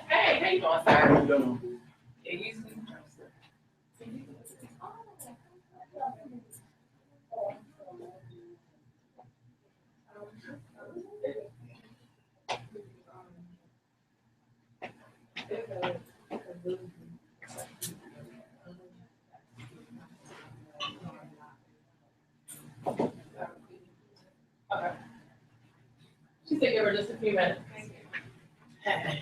Hey, how you doing, sir? How you doing? Yeah, you okay. She said give her just a few minutes. Hey.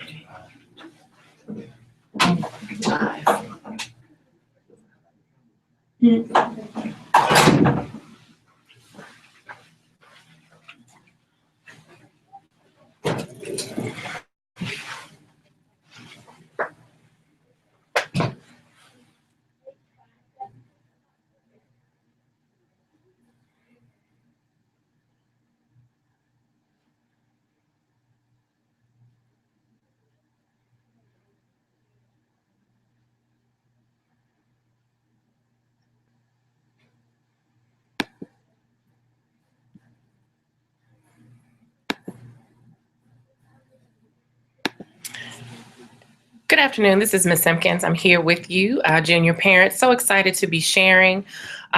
Good afternoon. This is Ms. Simpkins. I'm here with you, junior parents. So excited to be sharing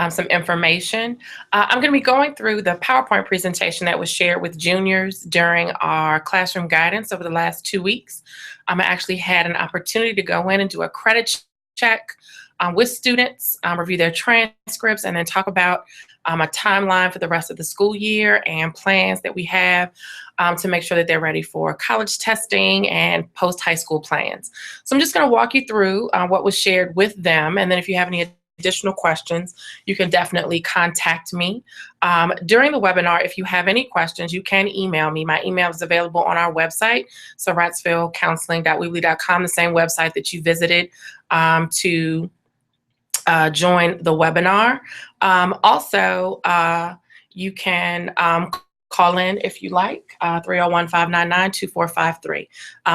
some information. I'm going to be going through the PowerPoint presentation that was shared with juniors during our classroom guidance over the last 2 weeks. I actually had an opportunity to go in and do a credit check with students, review their transcripts, and then talk about a timeline for the rest of the school year and plans that we have to make sure that they're ready for college testing and post-high school plans. So I'm just going to walk you through what was shared with them, and then if you have any additional questions, you can definitely contact me. During the webinar, if you have any questions, you can email me. My email is available on our website, so wratsvillecounseling.weebly.com, the same website that you visited to join the webinar. Also, you can call in if you like, 301-599-2453.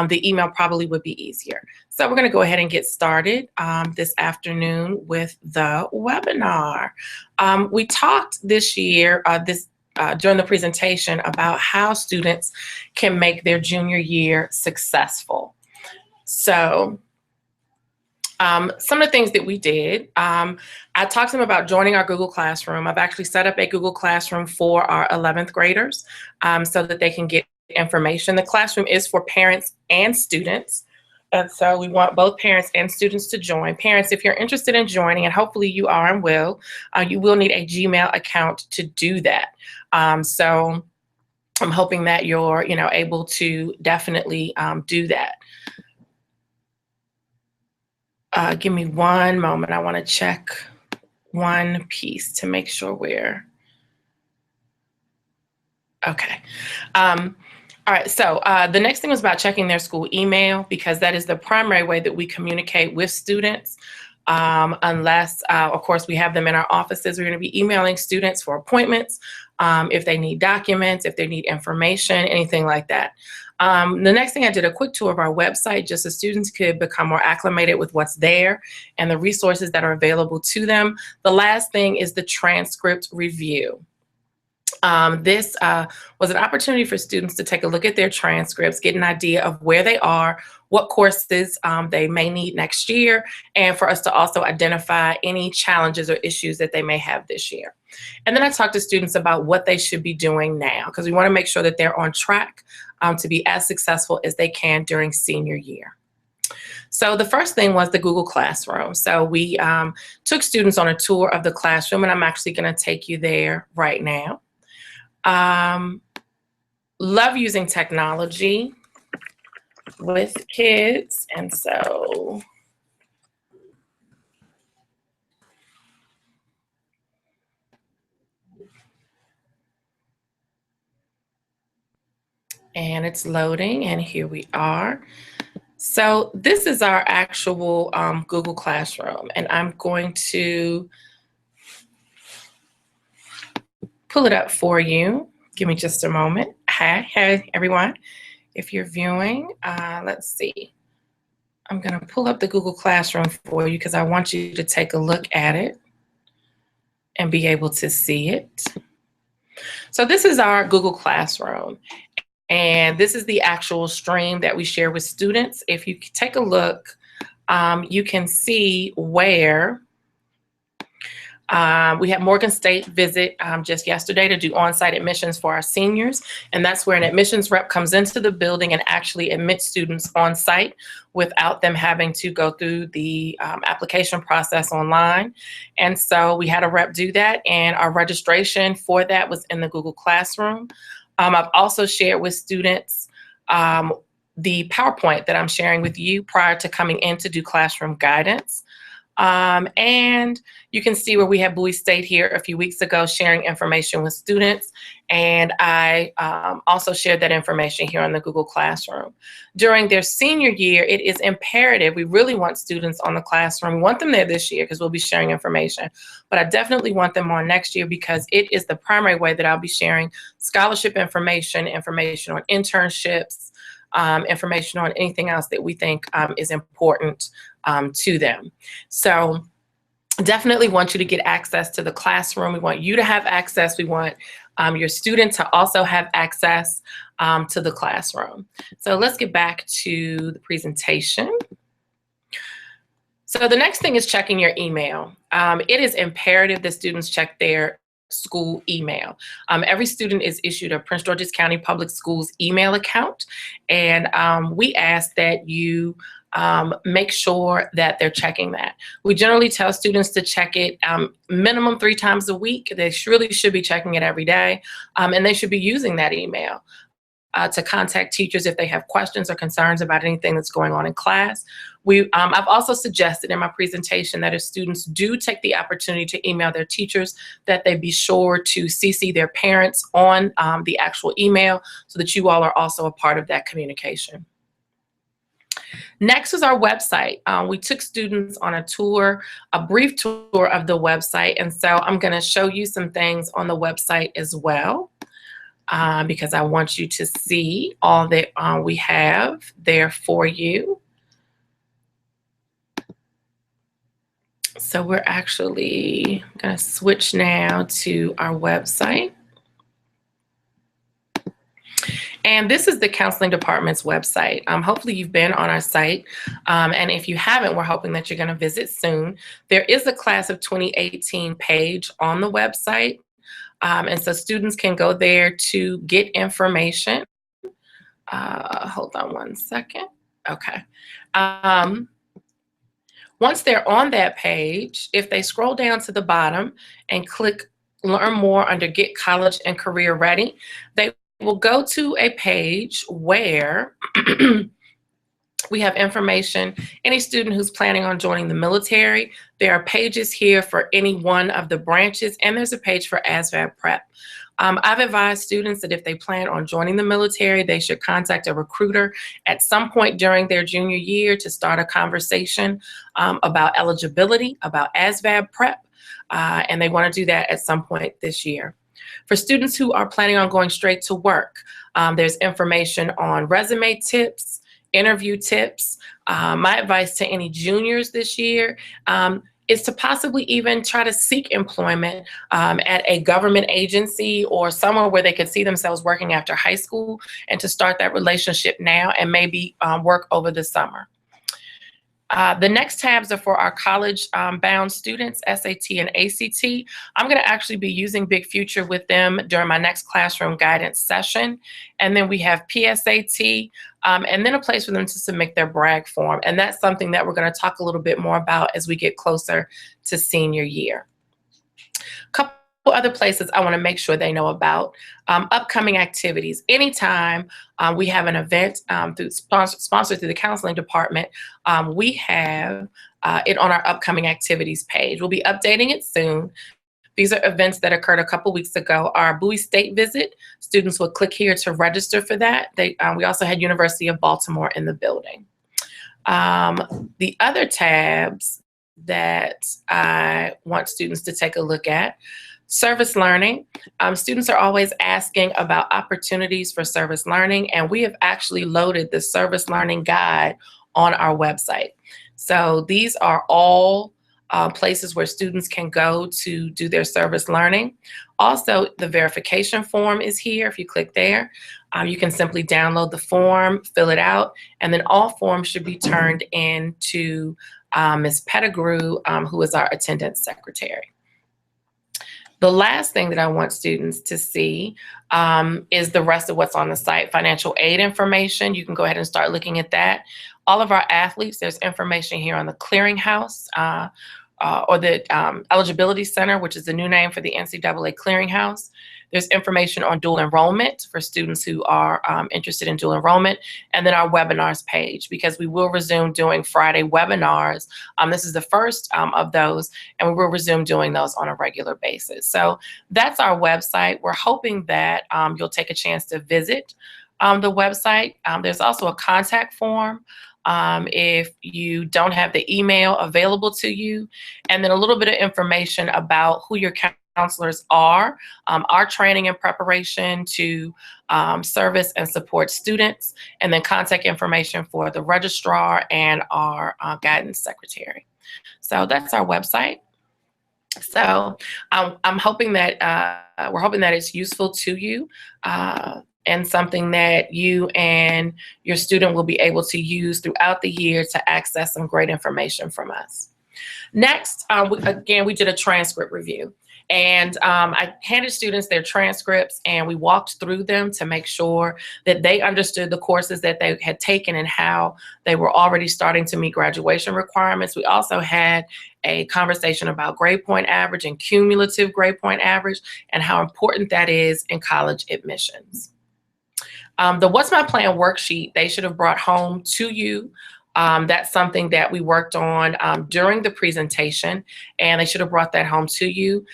The email probably would be easier. So we're going to go ahead and get started this afternoon with the webinar. We talked this year, during the presentation, about how students can make their junior year successful. So some of the things that we did, I talked to them about joining our Google Classroom. I've actually set up a Google Classroom for our 11th graders so that they can get information. The classroom is for parents and students. And so we want both parents and students to join. Parents, if you're interested in joining, and hopefully you are and will, you will need a Gmail account to do that. So I'm hoping that you're, able to definitely do that. Give me one moment. I want to check one piece to make sure we're okay. All right. So the next thing was about checking their school email, because that is the primary way that we communicate with students. unless, of course, we have them in our offices. We're going to be emailing students for appointments, if they need documents, if they need information, anything like that. The next thing, I did a quick tour of our website just so students could become more acclimated with what's there and the resources that are available to them. The last thing is the transcript review. This was an opportunity for students to take a look at their transcripts, get an idea of where they are, what courses they may need next year, and for us to also identify any challenges or issues that they may have this year. And then I talked to students about what they should be doing now, because we want to make sure that they're on track to be as successful as they can during senior year. So the first thing was the Google Classroom. So we took students on a tour of the classroom, and I'm actually going to take you there right now. Love using technology with kids, and so and it's loading, and here we are. So this is our actual Google Classroom, and I'm going to pull it up for you. Give me just a moment. Hey everyone. If you're viewing, let's see. I'm going to pull up the Google Classroom for you because I want you to take a look at it and be able to see it. So this is our Google Classroom, and this is the actual stream that we share with students. If you take a look, you can see where we had Morgan State visit just yesterday to do on-site admissions for our seniors, and that's where an admissions rep comes into the building and actually admits students on site without them having to go through the application process online. And so we had a rep do that, and our registration for that was in the Google Classroom. I've also shared with students the PowerPoint that I'm sharing with you prior to coming in to do classroom guidance. And you can see where we had Bowie State here a few weeks ago sharing information with students, and I also shared that information here on the Google Classroom. During their senior year, it is imperative. We really want students on the classroom. We want them there this year because we'll be sharing information, but I definitely want them on next year because it is the primary way that I'll be sharing scholarship information, information on internships, information on anything else that we think is important to them. So definitely want you to get access to the classroom. We want you to have access. We want your student to also have access to the classroom. So let's get back to the presentation. So the next thing is checking your email. It is imperative that students check their school email. Every student is issued a Prince George's County Public Schools email account, and we ask that you make sure that they're checking that. We generally tell students to check it minimum 3 times a week. They really should be checking it every day, and they should be using that email to contact teachers if they have questions or concerns about anything that's going on in class. I've also suggested in my presentation that if students do take the opportunity to email their teachers, that they be sure to CC their parents on the actual email so that you all are also a part of that communication. Next is our website. We took students on a tour, a brief tour of the website, and so I'm going to show you some things on the website as well, because I want you to see all that we have there for you. So we're actually going to switch now to our website. And this is the counseling department's website. Hopefully you've been on our site. And if you haven't, we're hoping that you're going to visit soon. There is a class of 2018 page on the website. And so students can go there to get information. Hold on one second. Okay. Once they're on that page, if they scroll down to the bottom and click Learn More under Get College and Career Ready, they will go to a page where we have information. Any student who's planning on joining the military, there are pages here for any one of the branches, and there's a page for ASVAB prep. I've advised students that if they plan on joining the military, they should contact a recruiter at some point during their junior year to start a conversation about eligibility, about ASVAB prep, and they want to do that at some point this year. For students who are planning on going straight to work, there's information on resume tips, interview tips. My advice to any juniors this year is to possibly even try to seek employment at a government agency or somewhere where they could see themselves working after high school, and to start that relationship now and maybe work over the summer. The next tabs are for our college-bound students, SAT and ACT. I'm going to actually be using Big Future with them during my next classroom guidance session. And then we have PSAT, and then a place for them to submit their brag form. And that's something that we're going to talk a little bit more about as we get closer to senior year. Couple other places I want to make sure they know about. Upcoming activities. Anytime we have an event sponsored through the counseling department, we have it on our upcoming activities page. We'll be updating it soon. These are events that occurred a couple weeks ago. Our Bowie State visit, students will click here to register for that. We also had University of Baltimore in the building. The other tabs that I want students to take a look at: service learning. Students are always asking about opportunities for service learning, and we have actually loaded the service learning guide on our website. So these are all places where students can go to do their service learning. Also, the verification form is here. If you click there, you can simply download the form, fill it out, and then all forms should be turned in to Ms. Pettigrew, who is our attendance secretary. The last thing that I want students to see is the rest of what's on the site. Financial aid information, you can go ahead and start looking at that. All of our athletes, there's information here on the Clearinghouse or the Eligibility Center, which is the new name for the NCAA Clearinghouse. There's information on dual enrollment for students who are interested in dual enrollment, and then our webinars page, because we will resume doing Friday webinars. This is the first of those, and we will resume doing those on a regular basis. So that's our website. We're hoping that you'll take a chance to visit the website. There's also a contact form if you don't have the email available to you, and then a little bit of information about who your counselors are, our training and preparation to service and support students, and then contact information for the registrar and our guidance secretary. So that's our website. So I'm hoping that we're hoping that it's useful to you and something that you and your student will be able to use throughout the year to access some great information from us. Next, again, we did a transcript review. And I handed students their transcripts, and we walked through them to make sure that they understood the courses that they had taken and how they were already starting to meet graduation requirements. We also had a conversation about grade point average and cumulative grade point average and how important that is in college admissions. The What's My Plan worksheet, they should have brought home to you. That's something that we worked on during the presentation, and they should have brought that home to you.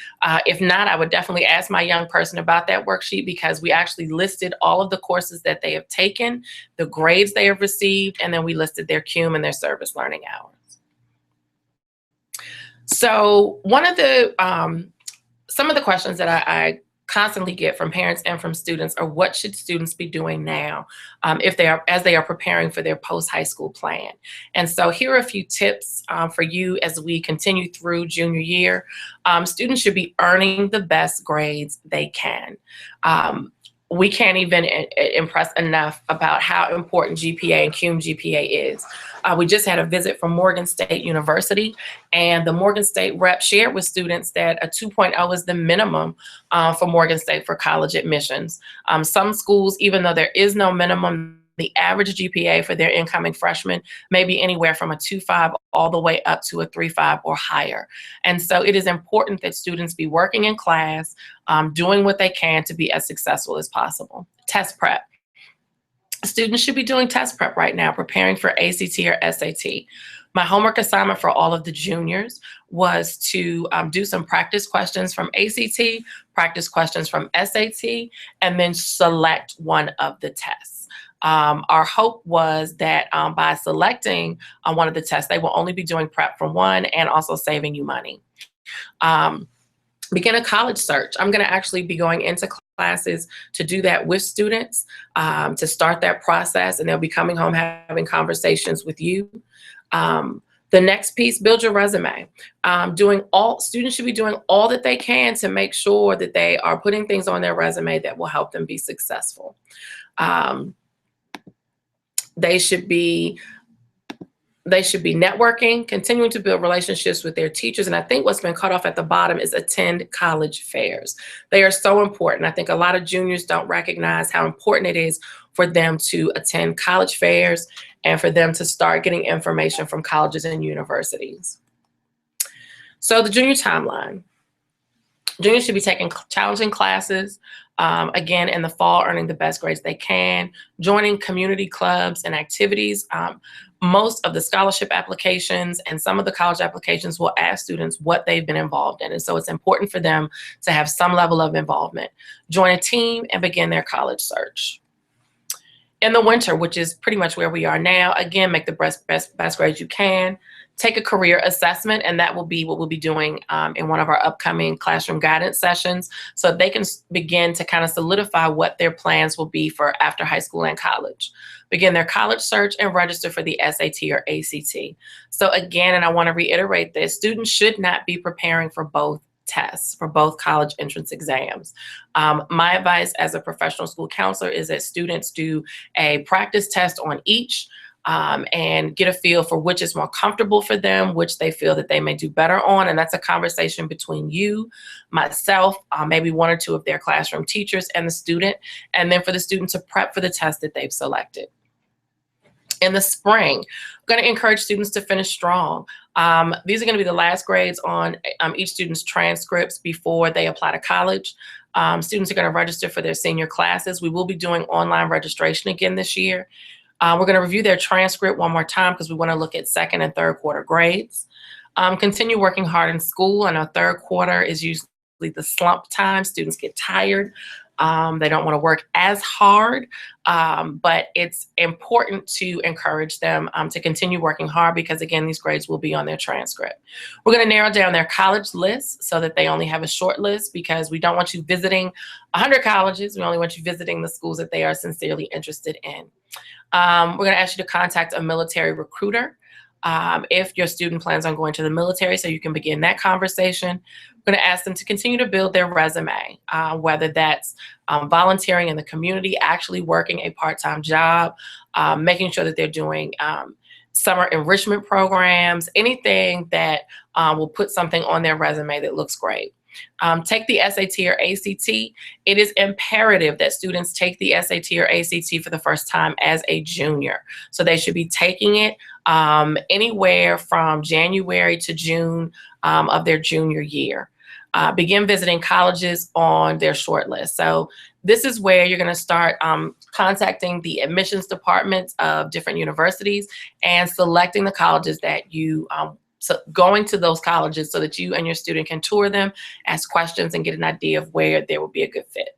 If not, I would definitely ask my young person about that worksheet, because we actually listed all of the courses that they have taken, the grades they have received, and then we listed their cum and their service learning hours. So one of the, some of the questions that I constantly get from parents and from students are, what should students be doing now as they are preparing for their post-high school plan? And so here are a few tips for you as we continue through junior year. Students should be earning the best grades they can. We can't even impress enough about how important GPA and cum GPA is. We just had a visit from Morgan State University, and the Morgan State rep shared with students that a 2.0 is the minimum for Morgan State for college admissions. Some schools, even though there is no minimum, the average GPA for their incoming freshmen may be anywhere from a 2.5 all the way up to a 3.5 or higher. And so it is important that students be working in class, doing what they can to be as successful as possible. Test prep. Students should be doing test prep right now, preparing for ACT or SAT. My homework assignment for all of the juniors was to do some practice questions from ACT, practice questions from SAT, and then select one of the tests. Our hope was that by selecting one of the tests, they will only be doing prep for one and also saving you money. Begin a college search. I'm going to actually be going into classes to do that with students, to start that process, and they'll be coming home having conversations with you. The next piece, build your resume. Students should be doing all that they can to make sure that they are putting things on their resume that will help them be successful. They should be networking, continuing to build relationships with their teachers. And I think what's been cut off at the bottom is attend college fairs. They are so important. I think a lot of juniors don't recognize how important it is for them to attend college fairs and for them to start getting information from colleges and universities. So the junior timeline. Juniors should be taking challenging classes, again, in the fall, earning the best grades they can, joining community clubs and activities. Most of the scholarship applications and some of the college applications will ask students what they've been involved in. And so it's important for them to have some level of involvement. Join a team and begin their college search. In the winter, which is pretty much where we are now, again, make the best grades you can. Take a career assessment, and that will be what we'll be doing in one of our upcoming classroom guidance sessions, so they can begin to kind of solidify what their plans will be for after high school and college. Begin their college search and register for the SAT or ACT. So again, and I want to reiterate this, students should not be preparing for both tests, for both college entrance exams. My advice as a professional school counselor is that students do a practice test on each, and get a feel for which is more comfortable for them, which they feel that they may do better on. And that's a conversation between you, myself, maybe one or two of their classroom teachers, and the student, and then for the student to prep for the test that they've selected. In the spring, I'm going to encourage students to finish strong. These are going to be the last grades on each student's transcripts before they apply to college. Students are going to register for their senior classes. We will be doing online registration again this year. We're going to review their transcript one more time because we want to look at second and third quarter grades. Continue working hard in school. I know third quarter is usually the slump time. Students get tired. They don't want to work as hard, but it's important to encourage them to continue working hard because, again, these grades will be on their transcript. We're going to narrow down their college list so that they only have a short list because we don't want you visiting 100 colleges. We only want you visiting the schools that they are sincerely interested in. We're going to ask you to contact a military recruiter if your student plans on going to the military, so you can begin that conversation. We're going to ask them to continue to build their resume, whether that's volunteering in the community, actually working a part-time job, making sure that they're doing summer enrichment programs, anything that will put something on their resume that looks great. Take the SAT or ACT. It is imperative that students take the SAT or ACT for the first time as a junior. So they should be taking it anywhere from January to June of their junior year. Begin visiting colleges on their short list. So this is where you're going to start contacting the admissions departments of different universities and selecting the colleges that you so going to those colleges so that you and your student can tour them, ask questions, and get an idea of where there will be a good fit.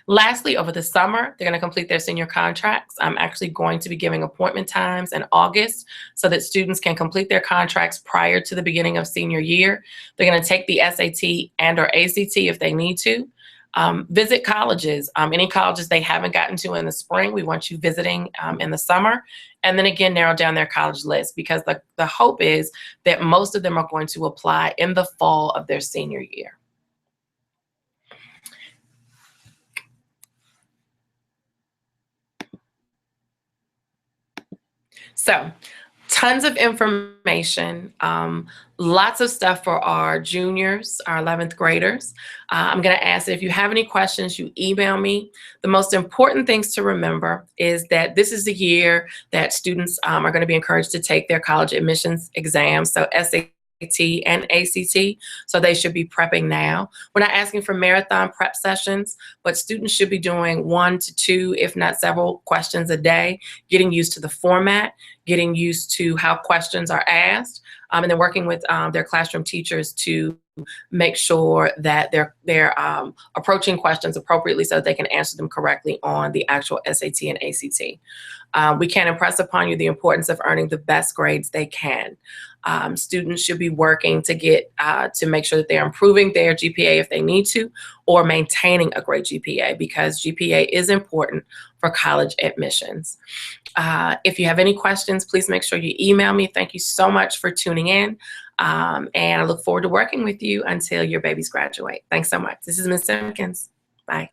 Lastly, over the summer, they're going to complete their senior contracts. I'm actually going to be giving appointment times in August so that students can complete their contracts prior to the beginning of senior year. They're going to take the SAT and or ACT if they need to. Visit colleges, any colleges they haven't gotten to in the spring, we want you visiting in the summer. And then again, narrow down their college list because the hope is that most of them are going to apply in the fall of their senior year. So, tons of information, lots of stuff for our juniors, our 11th graders. I'm going to ask that if you have any questions, you email me. The most important things to remember is that this is the year that students are going to be encouraged to take their college admissions exams, so SAT and ACT, so they should be prepping now. We're not asking for marathon prep sessions, but students should be doing 1 to 2, if not several questions a day, getting used to the format, getting used to how questions are asked, and then working with their classroom teachers to make sure that they're approaching questions appropriately so that they can answer them correctly on the actual SAT and ACT. We can't impress upon you the importance of earning the best grades they can. Students should be working to get to make sure that they're improving their GPA if they need to, or maintaining a great GPA, because GPA is important for college admissions. If you have any questions, please make sure you email me. Thank you so much for tuning in. And I look forward to working with you until your babies graduate. Thanks so much. This is Ms. Simpkins. Bye.